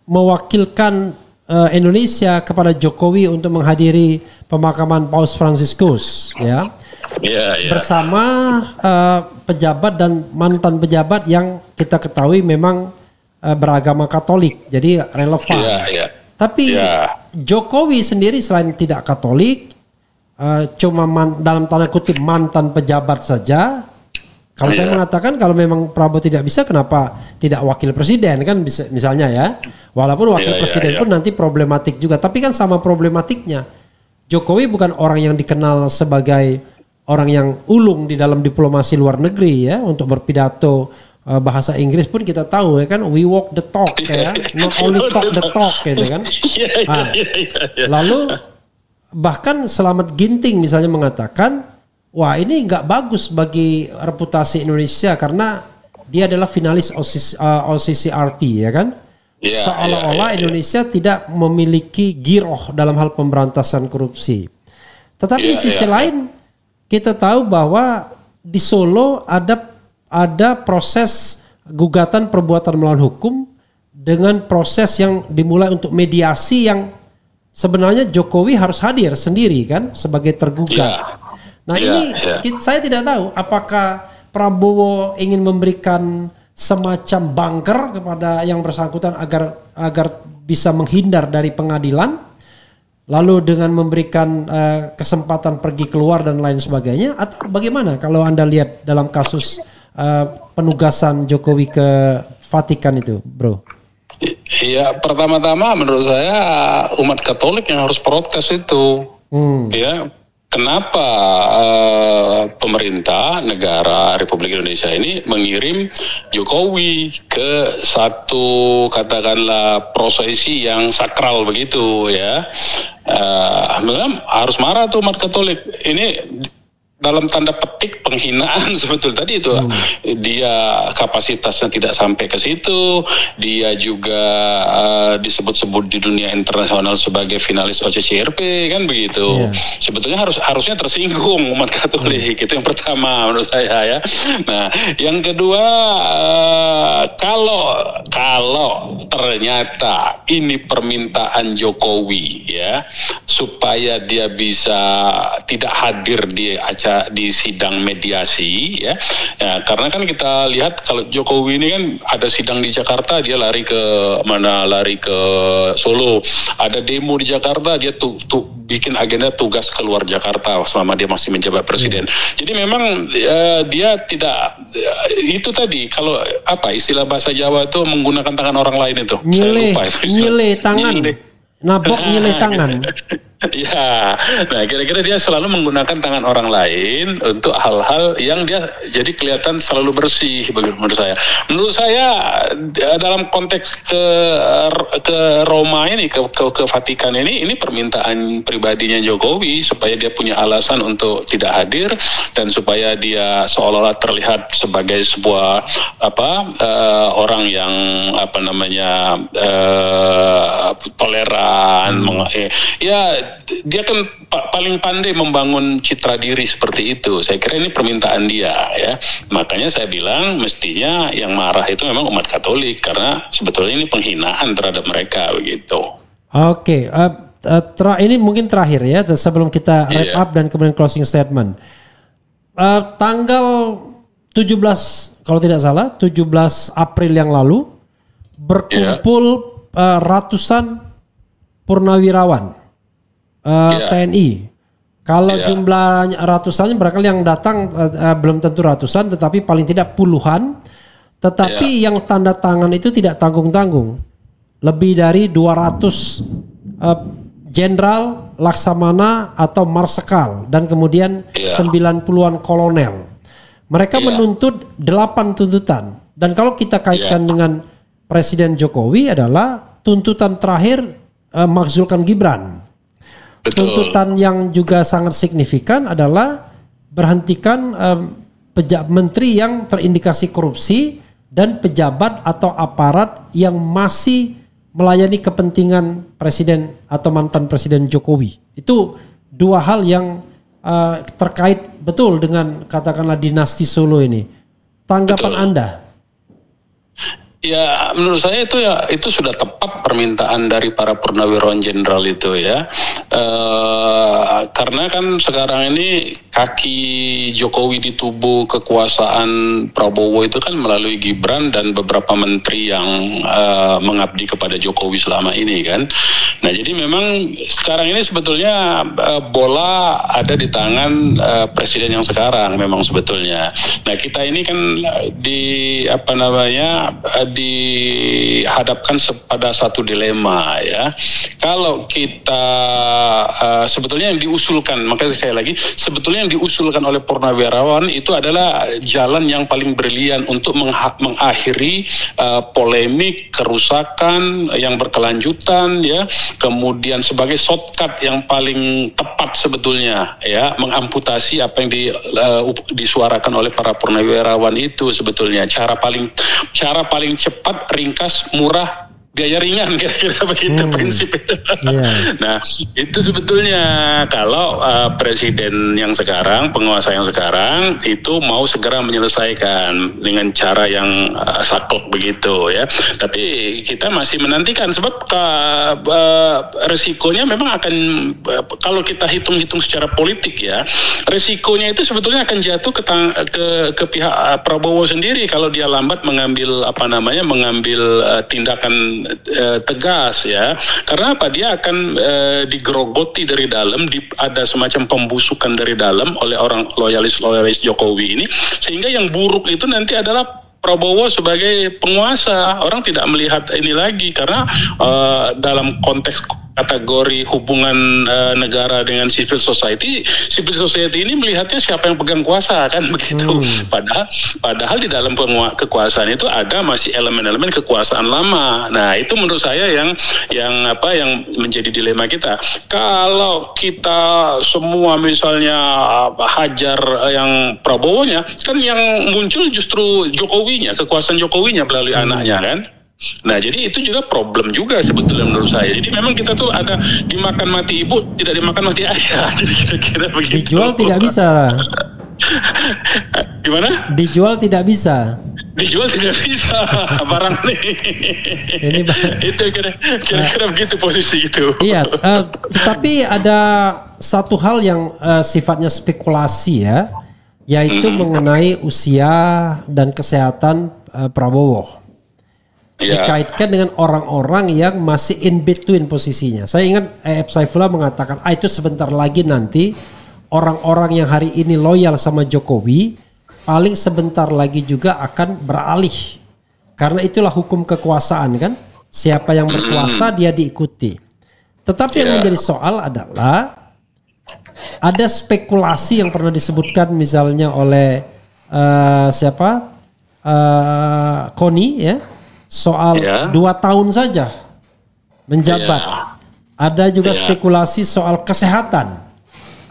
mewakilkan Indonesia kepada Jokowi untuk menghadiri pemakaman Paus Fransiskus, ya, bersama pejabat dan mantan pejabat yang kita ketahui memang beragama Katolik, jadi relevan. Tapi Jokowi sendiri selain tidak Katolik, cuma dalam tanda kutip mantan pejabat saja. Kalau saya mengatakan kalau memang Prabowo tidak bisa, kenapa tidak wakil presiden kan bisa, misalnya ya. Walaupun wakil presiden pun nanti problematik juga. Tapi kan sama problematiknya. Jokowi bukan orang yang dikenal sebagai orang yang ulung di dalam diplomasi luar negeri ya. Untuk berpidato bahasa Inggris pun kita tahu ya kan, we walk the talk ya. Not only talk the talk gitu kan. Lalu bahkan Selamat Ginting misalnya mengatakan, wah ini nggak bagus bagi reputasi Indonesia karena dia adalah finalis OCCRP ya kan. Seolah-olah Indonesia tidak memiliki giroh dalam hal pemberantasan korupsi. Tetapi di sisi lain kita tahu bahwa di Solo ada proses gugatan perbuatan melawan hukum dengan proses yang dimulai untuk mediasi yang sebenarnya Jokowi harus hadir sendiri kan sebagai tergugat. Nah ini saya tidak tahu apakah Prabowo ingin memberikan semacam bunker kepada yang bersangkutan agar bisa menghindar dari pengadilan, lalu dengan memberikan kesempatan pergi keluar dan lain sebagainya, atau bagaimana kalau Anda lihat dalam kasus penugasan Jokowi ke Vatikan itu, bro? Iya, pertama-tama menurut saya umat Katolik yang harus protes itu, ya. Kenapa pemerintah negara Republik Indonesia ini mengirim Jokowi ke satu katakanlah prosesi yang sakral begitu ya? Harus marah tuh umat Katolik. Ini dalam tanda petik penghinaan sebetulnya tadi itu. Dia kapasitasnya tidak sampai ke situ, dia juga disebut-sebut di dunia internasional sebagai finalis OCCRP kan begitu. Sebetulnya harusnya tersinggung umat Katolik, itu yang pertama menurut saya ya. Nah, yang kedua, kalau ternyata ini permintaan Jokowi ya, supaya dia bisa tidak hadir di sidang mediasi ya, karena kan kita lihat kalau Jokowi ini kan ada sidang di Jakarta dia lari ke Solo, ada demo di Jakarta dia bikin agenda tugas keluar Jakarta selama dia masih menjabat presiden. Jadi memang dia tidak itu tadi kalau apa istilah bahasa Jawa itu menggunakan tangan orang lain itu. Nyile tangan. Nabok nyileh tangan. Ya, nah kira-kira dia selalu menggunakan tangan orang lain untuk hal-hal yang dia jadi kelihatan selalu bersih menurut saya. Menurut saya dalam konteks ke Roma ini ke Vatikan ini permintaan pribadinya Jokowi supaya dia punya alasan untuk tidak hadir dan supaya dia seolah-olah terlihat sebagai sebuah orang yang toleran. Dia kan paling pandai membangun citra diri seperti itu. Saya kira ini permintaan dia ya. Makanya saya bilang mestinya yang marah itu memang umat Katolik karena sebetulnya ini penghinaan terhadap mereka begitu. Oke, ini mungkin terakhir ya sebelum kita wrap up dan kemudian closing statement. Tanggal 17 kalau tidak salah 17 April yang lalu berkumpul ratusan purnawirawan TNI. Kalau jumlah ratusannya barangkali yang datang belum tentu ratusan, tetapi paling tidak puluhan. Tetapi yang tanda tangan itu tidak tanggung-tanggung. Lebih dari 200 jenderal, laksamana atau marsekal dan kemudian 90-an kolonel. Mereka menuntut 8 tuntutan. Dan kalau kita kaitkan dengan Presiden Jokowi adalah tuntutan terakhir makzulkan Gibran. Tuntutan yang juga sangat signifikan adalah berhentikan menteri yang terindikasi korupsi dan pejabat atau aparat yang masih melayani kepentingan presiden atau mantan presiden Jokowi. Itu dua hal yang terkait betul dengan katakanlah dinasti Solo ini. Tanggapan Anda? Ya, menurut saya itu sudah tepat permintaan dari para purnawirawan jenderal itu ya. Karena kan sekarang ini kaki Jokowi di tubuh kekuasaan Prabowo itu kan melalui Gibran dan beberapa menteri yang mengabdi kepada Jokowi selama ini kan. Nah, jadi memang sekarang ini sebetulnya bola ada di tangan presiden yang sekarang memang sebetulnya. Nah, kita ini kan dihadapkan pada satu dilema ya. Kalau kita sebetulnya yang diusulkan, makanya sekali lagi, sebetulnya yang diusulkan oleh purnawirawan itu adalah jalan yang paling brilian untuk mengakhiri polemik, kerusakan yang berkelanjutan ya, kemudian sebagai shortcut yang paling tepat sebetulnya ya, mengamputasi apa yang disuarakan oleh para purnawirawan itu sebetulnya cara paling cepat, ringkas, murah, biaya ringan, kira-kira begitu prinsip itu. Yeah. Nah, itu sebetulnya kalau presiden yang sekarang, penguasa yang sekarang itu mau segera menyelesaikan dengan cara yang saklek begitu ya. Tapi kita masih menantikan sebab resikonya memang akan, kalau kita hitung-hitung secara politik ya, resikonya itu sebetulnya akan jatuh ke pihak Prabowo sendiri kalau dia lambat mengambil tindakan tegas ya, karena apa, dia akan digerogoti dari dalam, ada semacam pembusukan dari dalam oleh orang loyalis Jokowi ini, sehingga yang buruk itu nanti adalah Prabowo sebagai penguasa. Orang tidak melihat ini lagi karena dalam konteks kategori hubungan negara dengan civil society ini melihatnya siapa yang pegang kuasa kan begitu. Padahal di dalam kekuasaan itu ada masih elemen-elemen kekuasaan lama. Nah, itu menurut saya yang menjadi dilema kita. Kalau kita semua misalnya hajar yang Prabowo-nya, kan yang muncul justru Jokowinya, kekuasaan Jokowinya melalui anaknya kan. Nah, jadi itu juga problem juga sebetulnya menurut saya. Jadi memang kita tuh ada dimakan mati ibu, tidak dimakan mati ayah. Jadi kira-kira begitu. Dijual tidak bisa. Gimana? Dijual tidak bisa. Dijual tidak bisa barang ini. Itu kira-kira begitu posisi itu. Iya, tetapi ada satu hal yang sifatnya spekulasi ya, yaitu mengenai usia dan kesehatan Prabowo. Dikaitkan dengan orang-orang yang masih in between posisinya. Saya ingat E.F. Saifullah mengatakan, itu sebentar lagi nanti orang-orang yang hari ini loyal sama Jokowi paling sebentar lagi juga akan beralih. Karena itulah hukum kekuasaan kan. Siapa yang berkuasa dia diikuti. Tetapi yang menjadi soal adalah ada spekulasi yang pernah disebutkan misalnya oleh Koni ya. Soal 2 tahun saja menjabat. Ada juga spekulasi soal kesehatan.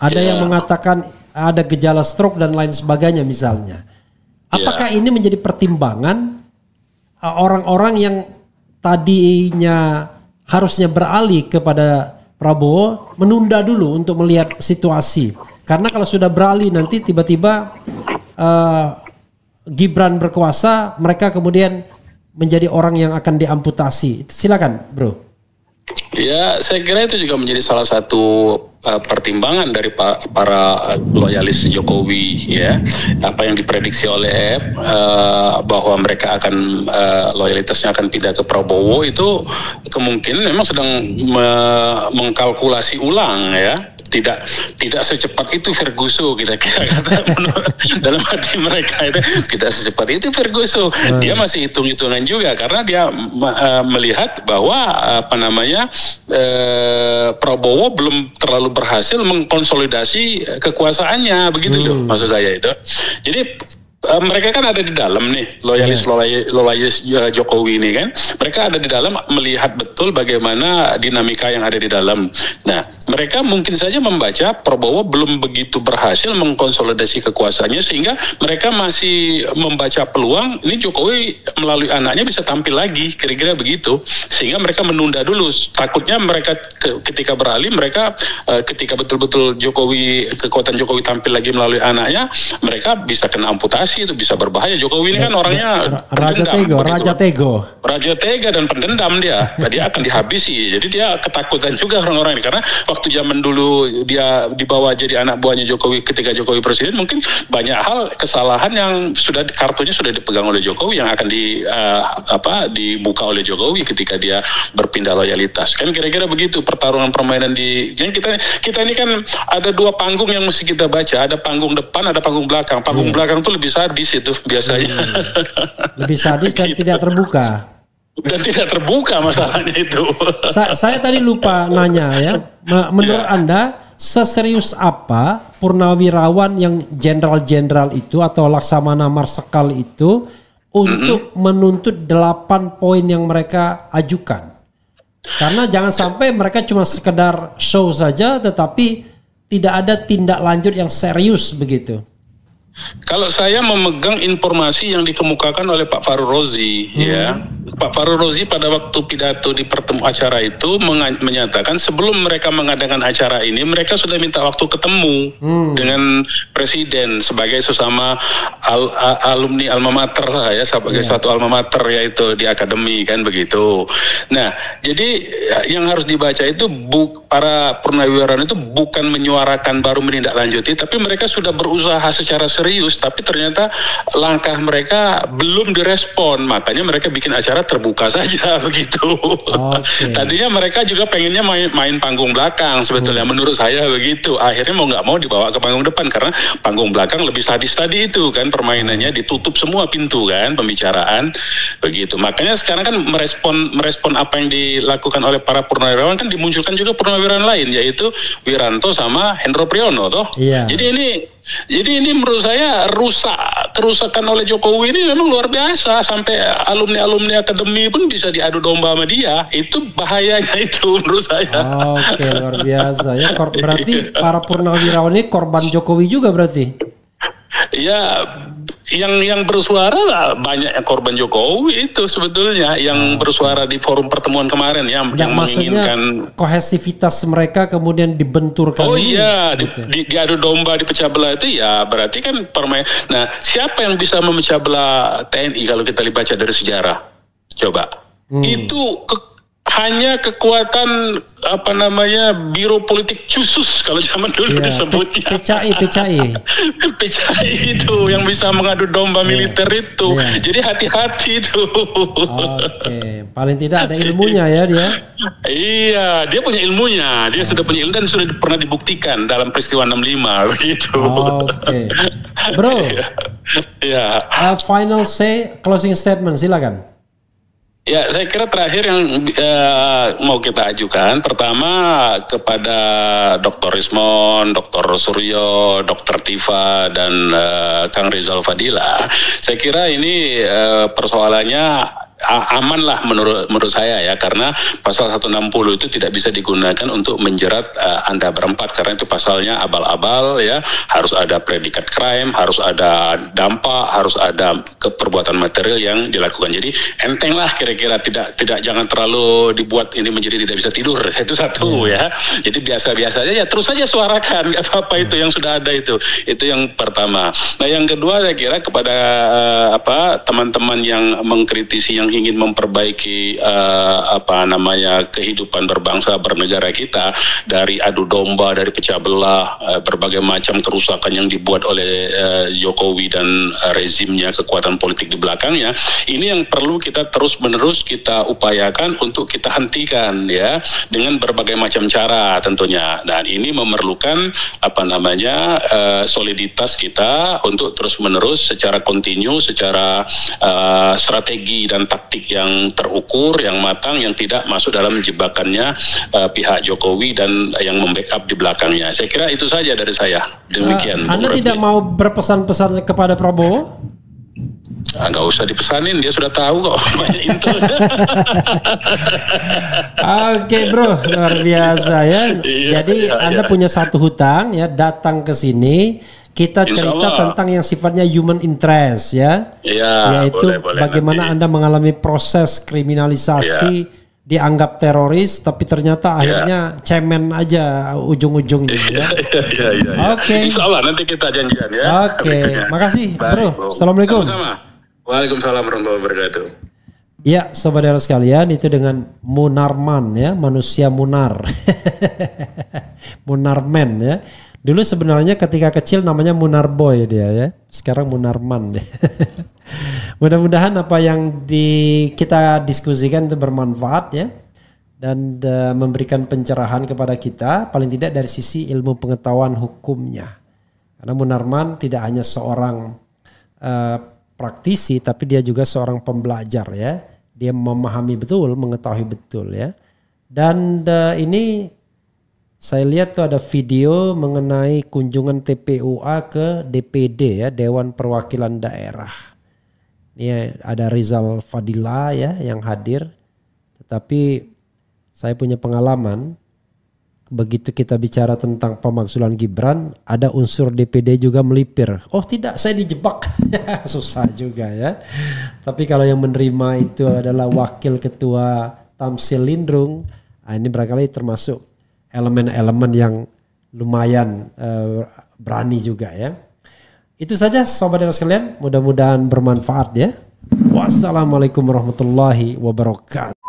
Ada yang mengatakan ada gejala stroke dan lain sebagainya misalnya. Apakah ini menjadi pertimbangan orang-orang yang tadinya harusnya beralih kepada Prabowo menunda dulu untuk melihat situasi? Karena kalau sudah beralih nanti tiba-tiba Gibran berkuasa, mereka kemudian menjadi orang yang akan diamputasi. Silakan, Bro. Ya, saya kira itu juga menjadi salah satu pertimbangan dari para loyalis Jokowi ya. Apa yang diprediksi oleh bahwa mereka akan loyalitasnya akan pindah ke Prabowo itu kemungkinan memang sedang mengkalkulasi ulang ya. Tidak secepat itu Ferguson kira-kira dalam hati mereka itu tidak secepat itu Ferguson. Dia masih hitung-hitungan juga karena dia melihat bahwa Prabowo belum terlalu berhasil mengkonsolidasi kekuasaannya begitu loh maksud saya itu. Jadi mereka kan ada di dalam nih loyalis Jokowi ini kan, mereka ada di dalam melihat betul bagaimana dinamika yang ada di dalam. Nah, mereka mungkin saja membaca Prabowo belum begitu berhasil mengkonsolidasi kekuasaannya sehingga mereka masih membaca peluang ini Jokowi melalui anaknya bisa tampil lagi, kira-kira begitu, sehingga mereka menunda dulu. Takutnya mereka ketika beralih, mereka ketika betul-betul kekuatan Jokowi tampil lagi melalui anaknya, mereka bisa kena amputasi intimidasi itu bisa berbahaya. Jokowi ini kan orangnya Raja Tego dan pendendam dia. Dia akan dihabisi. Jadi dia ketakutan juga orang-orang ini, karena waktu zaman dulu dia dibawa jadi anak buahnya Jokowi ketika Jokowi presiden, mungkin banyak hal kesalahan yang kartunya sudah dipegang oleh Jokowi yang akan dibuka oleh Jokowi ketika dia berpindah loyalitas. Kan kira-kira begitu pertarungan permainan yang kita ini kan ada dua panggung yang mesti kita baca. Ada panggung depan, ada panggung belakang. Panggung belakang itu lebih sadis itu biasanya. Lebih sadis dan tidak terbuka. Dan tidak terbuka masalahnya itu. Saya tadi lupa nanya ya. Menurut Anda seserius apa purnawirawan yang jenderal-jenderal itu atau Laksamana Marsikal itu untuk menuntut 8 poin yang mereka ajukan? Karena jangan sampai mereka cuma sekedar show saja tetapi tidak ada tindak lanjut yang serius begitu. Kalau saya memegang informasi yang dikemukakan oleh Pak Fahrul Rozi, ya, Pak Fahrul Rozi pada waktu pidato di pertemuan acara itu menyatakan sebelum mereka mengadakan acara ini, mereka sudah minta waktu ketemu dengan presiden sebagai sesama alumni alma mater lah ya, sebagai satu alma mater yaitu di akademi kan begitu. Nah, jadi yang harus dibaca itu para purnawirawan itu bukan menyuarakan baru menindaklanjuti, tapi mereka sudah berusaha secara serius, tapi ternyata langkah mereka belum direspon, makanya mereka bikin acara terbuka saja begitu. Okay. Tadinya mereka juga pengennya main panggung belakang sebetulnya, menurut saya begitu. Akhirnya mau nggak mau dibawa ke panggung depan karena panggung belakang lebih sadis tadi itu kan, permainannya ditutup semua pintu kan pembicaraan begitu. Makanya sekarang kan merespon apa yang dilakukan oleh para purnawirawan kan dimunculkan juga purnawirawan lain yaitu Wiranto sama Hendro Priyono toh. Yeah. Jadi ini menurut saya kerusakan oleh Jokowi ini memang luar biasa, sampai alumni akademi pun bisa diadu domba sama dia. Itu bahayanya itu menurut saya. Oke, luar biasa ya. Berarti para purnawirawan ini korban Jokowi juga berarti? Ya, yang bersuara banyak korban Jokowi itu sebetulnya yang bersuara di forum pertemuan kemarin yang menginginkan kohesivitas mereka kemudian dibenturkan. Oh iya, gitu. Diadu domba, dipecah belah itu ya berarti kan Nah, siapa yang bisa memecah belah TNI kalau kita baca dari sejarah? Coba. Itu hanya kekuatan biro politik khusus kalau zaman dulu disebutnya. PCI itu yang bisa mengadu domba militer itu. Jadi hati-hati itu. Oke, paling tidak ada ilmunya ya dia. Iya, dia punya ilmunya. Dia sudah punya ilmu dan sudah pernah dibuktikan dalam peristiwa 65 begitu. Oke. Bro. Ya. Final say, closing statement silakan. Ya, saya kira terakhir yang mau kita ajukan pertama kepada Dr. Rismon, Dr. Suryo, Dr. Tifa dan Kang Rizal Fadila. Saya kira ini persoalannya aman lah menurut saya ya, karena pasal 160 itu tidak bisa digunakan untuk menjerat Anda berempat karena itu pasalnya abal-abal ya, harus ada predikat crime, harus ada dampak, harus ada perbuatan material yang dilakukan. Jadi enteng lah kira-kira, tidak jangan terlalu dibuat ini menjadi tidak bisa tidur. Itu satu ya. Jadi biasa-biasa aja ya, terus saja suarakan, nggak apa-apa itu yang sudah ada itu. Itu yang pertama. Nah, yang kedua saya kira kepada teman-teman yang mengkritisi yang ingin memperbaiki kehidupan berbangsa bernegara kita dari adu domba, dari pecah belah, berbagai macam kerusakan yang dibuat oleh Jokowi dan rezimnya, kekuatan politik di belakangnya. Ini yang perlu kita terus-menerus kita upayakan untuk kita hentikan ya, dengan berbagai macam cara tentunya. Dan ini memerlukan soliditas kita untuk terus-menerus secara kontinu, secara strategi dan taktik yang terukur, yang matang, yang tidak masuk dalam jebakannya pihak Jokowi dan yang membackup di belakangnya. Saya kira itu saja dari saya. Demikian. Anda tidak mau berpesan-pesan kepada Prabowo? Nggak usah dipesanin, dia sudah tahu kok. Oke bro, luar biasa ya. Jadi Anda punya satu hutang ya, datang ke sini. Kita cerita tentang yang sifatnya human interest ya, yaitu boleh, bagaimana nanti Anda mengalami proses kriminalisasi dianggap teroris tapi ternyata akhirnya cemen aja ujung-ujungnya ya. Oke. Insya Allah nanti kita janjian ya. Oke. Makasih bro. Assalamualaikum. Sama-sama. Waalaikumsalam warahmatullahi wabarakatuh. Ya saudara sekalian, itu dengan Munarman ya, manusia Munar. Munarman ya. Dulu sebenarnya ketika kecil namanya Munarboy dia ya. Sekarang Munarman. Mudah-mudahan apa yang kita diskusikan itu bermanfaat ya. Dan memberikan pencerahan kepada kita. Paling tidak dari sisi ilmu pengetahuan hukumnya. Karena Munarman tidak hanya seorang praktisi. Tapi dia juga seorang pembelajar ya. Dia memahami betul, mengetahui betul ya. Dan ini saya lihat tuh ada video mengenai kunjungan TPUA ke DPD ya, Dewan Perwakilan Daerah. Ini ada Rizal Fadila ya yang hadir. Tetapi saya punya pengalaman, begitu kita bicara tentang pemakzulan Gibran, ada unsur DPD juga melipir. Oh tidak, saya dijebak. Susah juga ya. Tapi kalau yang menerima itu adalah Wakil Ketua Tamsil Lindrung, ini barangkali termasuk elemen-elemen yang lumayan berani juga ya. Itu saja sobat sekalian, mudah-mudahan bermanfaat ya. Wassalamualaikum warahmatullahi wabarakatuh.